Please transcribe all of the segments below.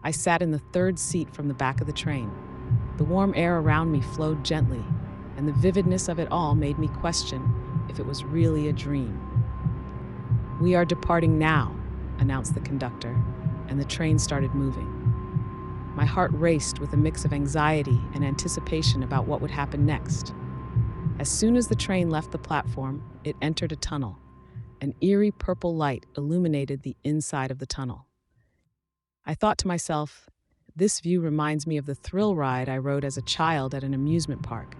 I sat in the third seat from the back of the train. The warm air around me flowed gently, and the vividness of it all made me question if it was really a dream. "We are departing now," announced the conductor, and the train started moving. My heart raced with a mix of anxiety and anticipation about what would happen next. As soon as the train left the platform, it entered a tunnel. An eerie purple light illuminated the inside of the tunnel. I thought to myself, this view reminds me of the thrill ride I rode as a child at an amusement park.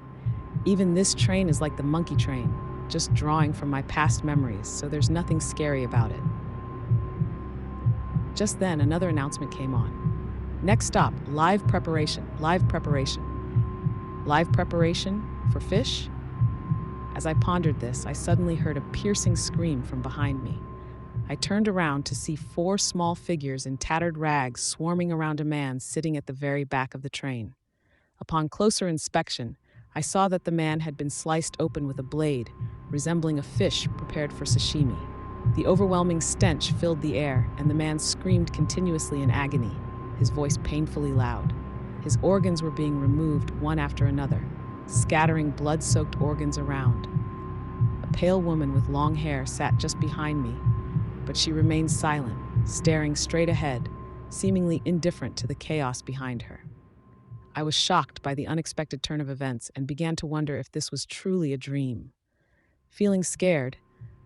Even this train is like the monkey train, just drawing from my past memories, so there's nothing scary about it. Just then, another announcement came on. "Next stop, live preparation, live preparation." Live preparation for fish? As I pondered this, I suddenly heard a piercing scream from behind me. I turned around to see 4 small figures in tattered rags swarming around a man sitting at the very back of the train. Upon closer inspection, I saw that the man had been sliced open with a blade, resembling a fish prepared for sashimi. The overwhelming stench filled the air, and the man screamed continuously in agony, his voice painfully loud. His organs were being removed one after another, scattering blood-soaked organs around. A pale woman with long hair sat just behind me, but she remained silent, staring straight ahead, seemingly indifferent to the chaos behind her. I was shocked by the unexpected turn of events and began to wonder if this was truly a dream. Feeling scared,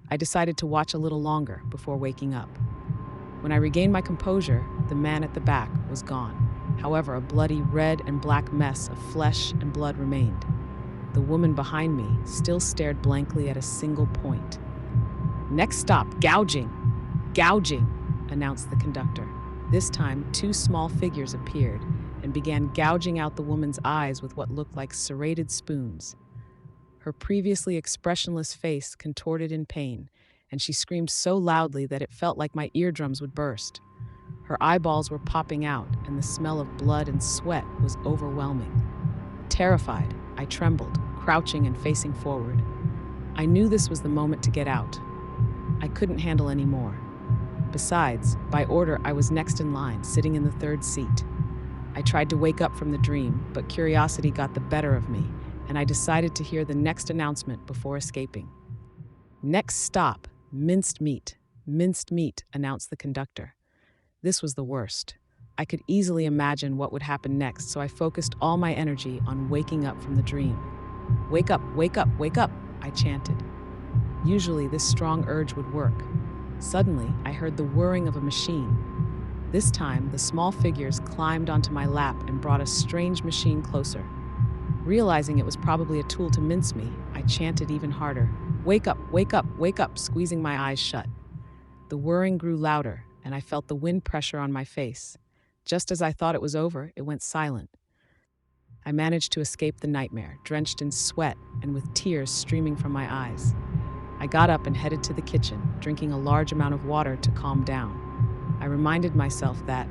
I decided to watch a little longer before waking up. When I regained my composure, the man at the back was gone. However, a bloody red and black mess of flesh and blood remained. The woman behind me still stared blankly at a single point. "Next stop, gouging! Gouging!" announced the conductor. This time, 2 small figures appeared and began gouging out the woman's eyes with what looked like serrated spoons. Her previously expressionless face contorted in pain, and she screamed so loudly that it felt like my eardrums would burst. Her eyeballs were popping out, and the smell of blood and sweat was overwhelming. Terrified, I trembled, crouching and facing forward. I knew this was the moment to get out. I couldn't handle any more. Besides, by order, I was next in line, sitting in the third seat. I tried to wake up from the dream, but curiosity got the better of me, and I decided to hear the next announcement before escaping. "Next stop, minced meat. Minced meat," announced the conductor. This was the worst. I could easily imagine what would happen next, so I focused all my energy on waking up from the dream. "Wake up, wake up, wake up," I chanted. Usually, this strong urge would work. Suddenly, I heard the whirring of a machine. This time, the small figures climbed onto my lap and brought a strange machine closer. Realizing it was probably a tool to mince me, I chanted even harder, "Wake up, wake up, wake up," squeezing my eyes shut. The whirring grew louder, and I felt the wind pressure on my face. Just as I thought it was over, it went silent. I managed to escape the nightmare, drenched in sweat and with tears streaming from my eyes. I got up and headed to the kitchen, drinking a large amount of water to calm down. I reminded myself that,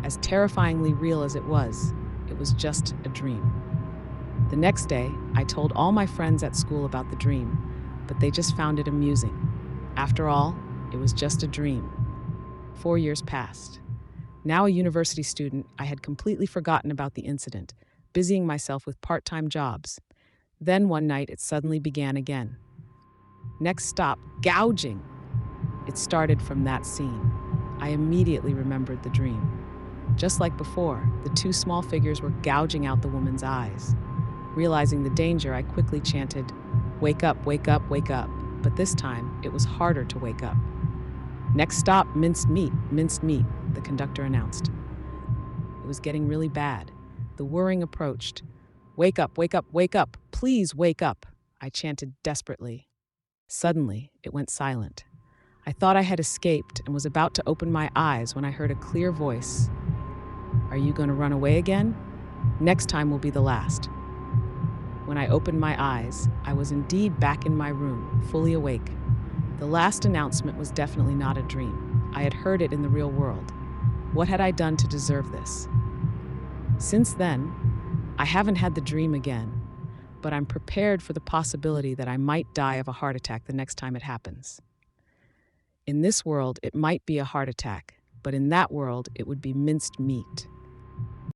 as terrifyingly real as it was just a dream. The next day, I told all my friends at school about the dream, but they just found it amusing. After all, it was just a dream. 4 years passed. Now a university student, I had completely forgotten about the incident, busying myself with part-time jobs. Then one night, it suddenly began again. Next stop, gouging. It started from that scene. I immediately remembered the dream. Just like before, the 2 small figures were gouging out the woman's eyes. Realizing the danger, I quickly chanted, "Wake up, wake up, wake up." But this time, it was harder to wake up. "Next stop, minced meat, the conductor announced. It was getting really bad. The whirring approached. "Wake up, wake up, wake up, please wake up," I chanted desperately. Suddenly, it went silent. I thought I had escaped and was about to open my eyes when I heard a clear voice. "Are you going to run away again? Next time will be the last." When I opened my eyes, I was indeed back in my room, fully awake. The last announcement was definitely not a dream. I had heard it in the real world. What had I done to deserve this? Since then, I haven't had the dream again, but I'm prepared for the possibility that I might die of a heart attack the next time it happens. In this world, it might be a heart attack. but in that world, it would be minced meat.